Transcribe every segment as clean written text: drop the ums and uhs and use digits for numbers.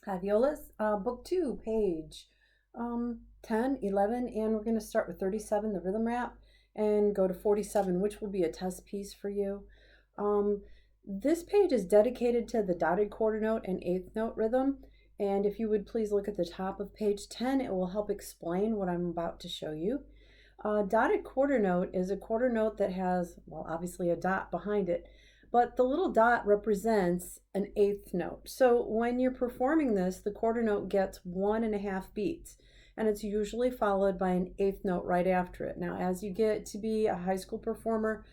Hi, Viola's book 2, page 10, 11, and we're going to start with 37, the rhythm wrap, and go to 47, which will be a test piece for you. This page is dedicated to the dotted quarter note and eighth note rhythm, and if you would please look at the top of page 10, it will help explain what I'm about to show you. Dotted quarter note is a quarter note that has, well, obviously a dot behind it, but the little dot represents an eighth note. So when you're performing this, the quarter note gets 1.5 beats, and it's usually followed by an eighth note right after it. Now, as you get to be a high school performer,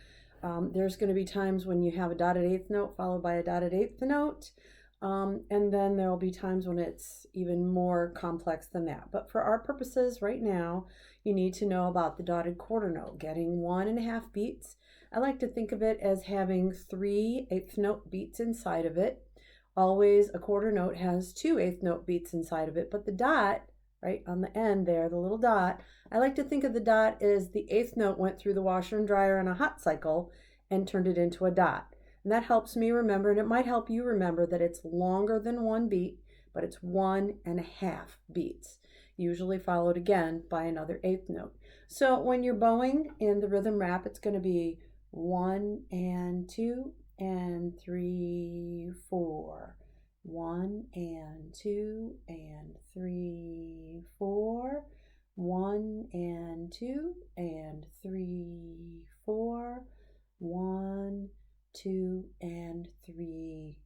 there's going to be times when you have a dotted eighth note followed by a dotted eighth note. And then there will be times when it's even more complex than that. But for our purposes right now, you need to know about the dotted quarter note, getting 1.5 beats. I like to think of it as having 3 eighth note beats inside of it. Always a quarter note has 2 eighth note beats inside of it, but the dot, right on the end there, the little dot, I like to think of the dot as the eighth note went through the washer and dryer on a hot cycle and turned it into a dot. And that helps me remember, and it might help you remember, that it's longer than 1 beat, but it's 1.5 beats, usually followed again by another eighth note. So when you're bowing in the rhythm wrap, it's going to be 1 and 2 and 3, 4. 1 and 2 and 3, 4. 1 and 2 and 3, 4. 1, 2, and 3,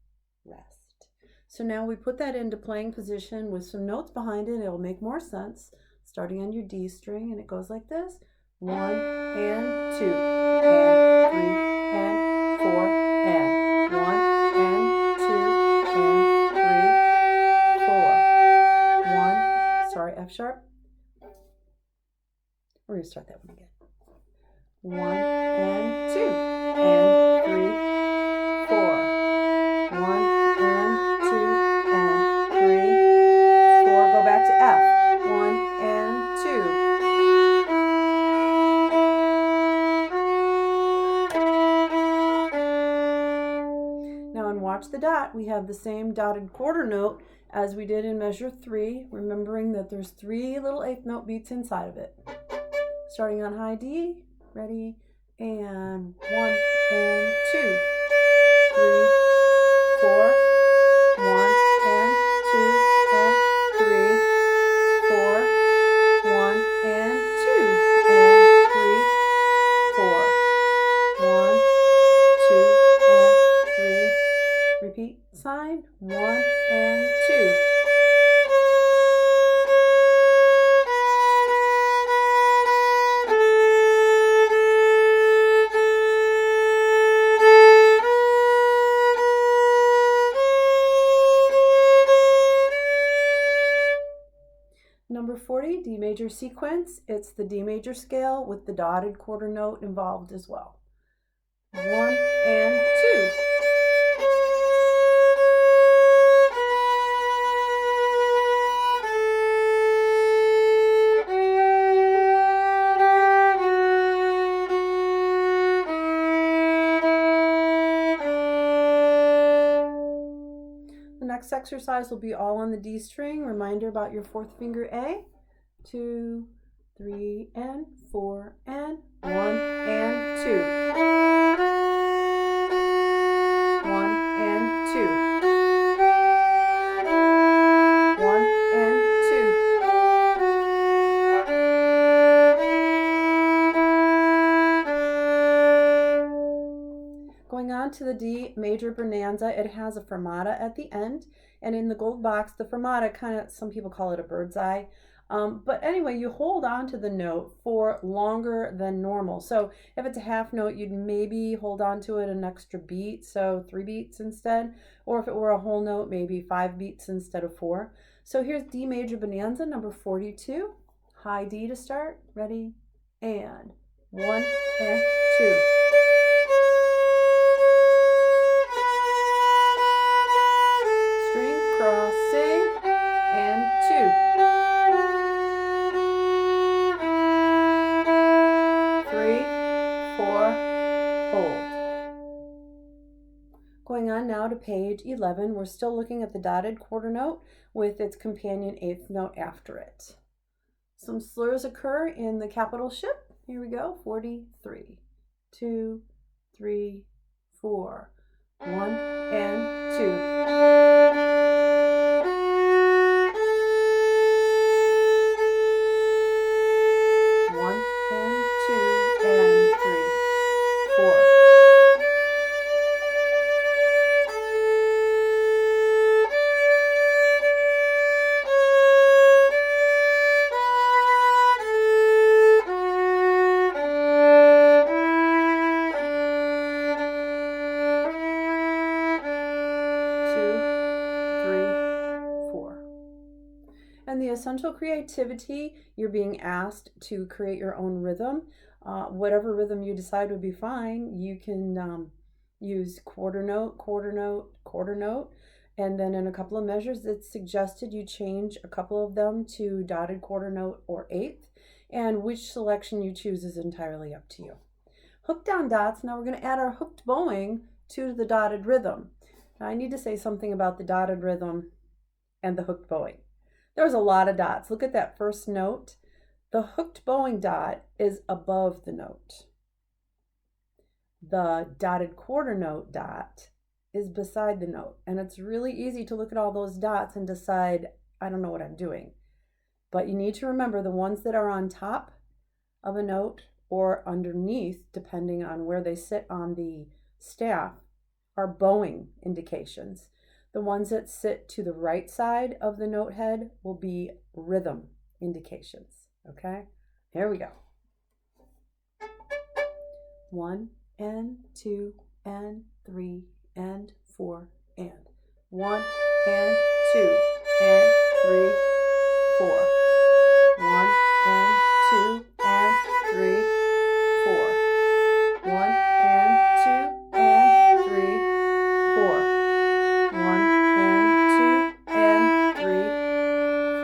rest. So now we put that into playing position with some notes behind it. It'll make more sense. Starting on your D string, and it goes like this. 1 and 2 and 3 and 4 and 1 and 2 and 3, 4. 1, sorry, F sharp. We're going to start that one again. 1 and 2 and 3, 4. 1 and 2 and 3, 4. Go back to F. 1 and 2. Now in Watch the Dot, we have the same dotted quarter note as we did in measure 3, remembering that there's 3 little eighth note beats inside of it. Starting on high D, ready, and 1 and 2, 3, 4, 1 and 2 and 3, 4, 1 and 2 and 3, 4, 1, 2 and 3. Repeat sign, 1 and 2. Number 40, D major sequence. It's the D major scale with the dotted quarter note involved as well. 1 and 2. The next exercise will be all on the D string. Reminder about your 4th finger A. 2, 3, and 4, and 1 and 2. 1 and 2. 1 and 2. Going on to the D major bonanza, it has a fermata at the end, and in the gold box, the fermata kind of, some people call it a bird's eye. But anyway, you hold on to the note for longer than normal. So if it's a half note, you'd maybe hold on to it an extra beat, so 3 beats instead. Or if it were a whole note, maybe 5 beats instead of 4. So here's D major bonanza, number 42. High D to start. Ready? And 1 and 2. String crossing and 2. 3, 4, hold. Going on now to page page 11. We're still looking at the dotted quarter note with its companion eighth note after it. Some slurs occur in the capital ship. Here we go. 43, 2, 3, 4, 1 and 2. And the essential creativity, you're being asked to create your own rhythm. Whatever rhythm you decide would be fine. You can use quarter note, quarter note, quarter note. And then in a couple of measures, it's suggested you change a couple of them to dotted quarter note or eighth. And which selection you choose is entirely up to you. Hooked down dots. Now we're going to add our hooked bowing to the dotted rhythm. Now I need to say something about the dotted rhythm and the hooked bowing. There's a lot of dots. Look at that first note. The hooked bowing dot is above the note. The dotted quarter note dot is beside the note. And it's really easy to look at all those dots and decide, I don't know what I'm doing. But you need to remember the ones that are on top of a note or underneath, depending on where they sit on the staff, are bowing indications. The ones that sit to the right side of the note head will be rhythm indications, okay? Here we go. 1 and 2 and 3 and 4 and 1 and 2 and 3, 4. 1 and 2 and 3, 4. 1 and 2 and 3, 4. 1 and 2 and 3,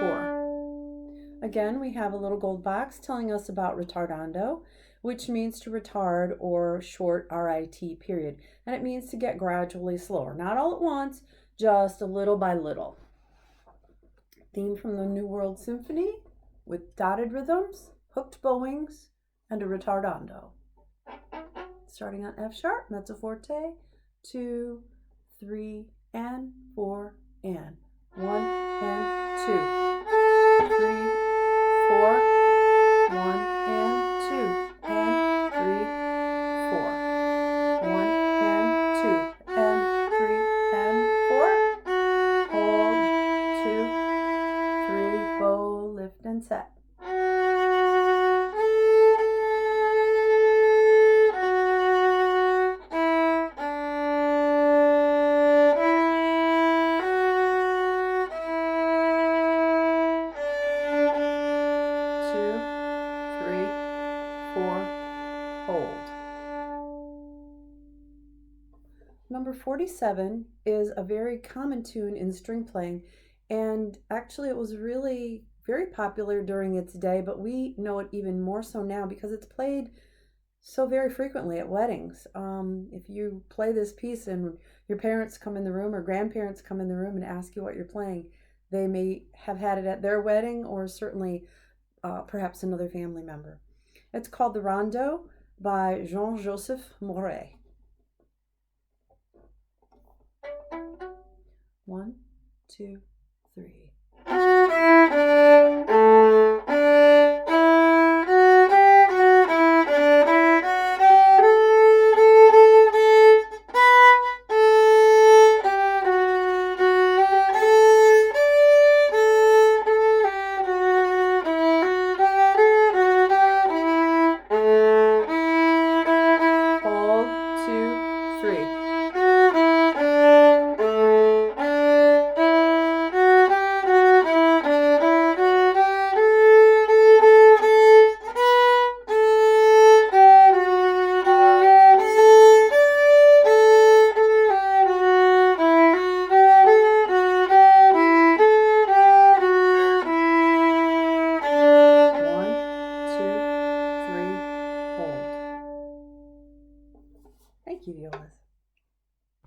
4. Again, we have a little gold box telling us about ritardando, which means to retard or short RIT period. And it means to get gradually slower. Not all at once, just a little by little. Theme from the New World Symphony with dotted rhythms, hooked bowings, and a ritardando. Starting on F sharp, mezzo forte, 2, 3, and 4 and 1 and 2, 3, 4, 1 and 2 and 3, 4, 1 and 2 and 3 and 4, hold, 2, 3, bow, lift and set. Number 47 is a very common tune in string playing, and actually it was really very popular during its day, but we know it even more so now because it's played so very frequently at weddings. If you play this piece and your parents come in the room or grandparents come in the room and ask you what you're playing, they may have had it at their wedding or certainly perhaps another family member. It's called the Rondo by Jean-Joseph Moret. 1, 2, 3.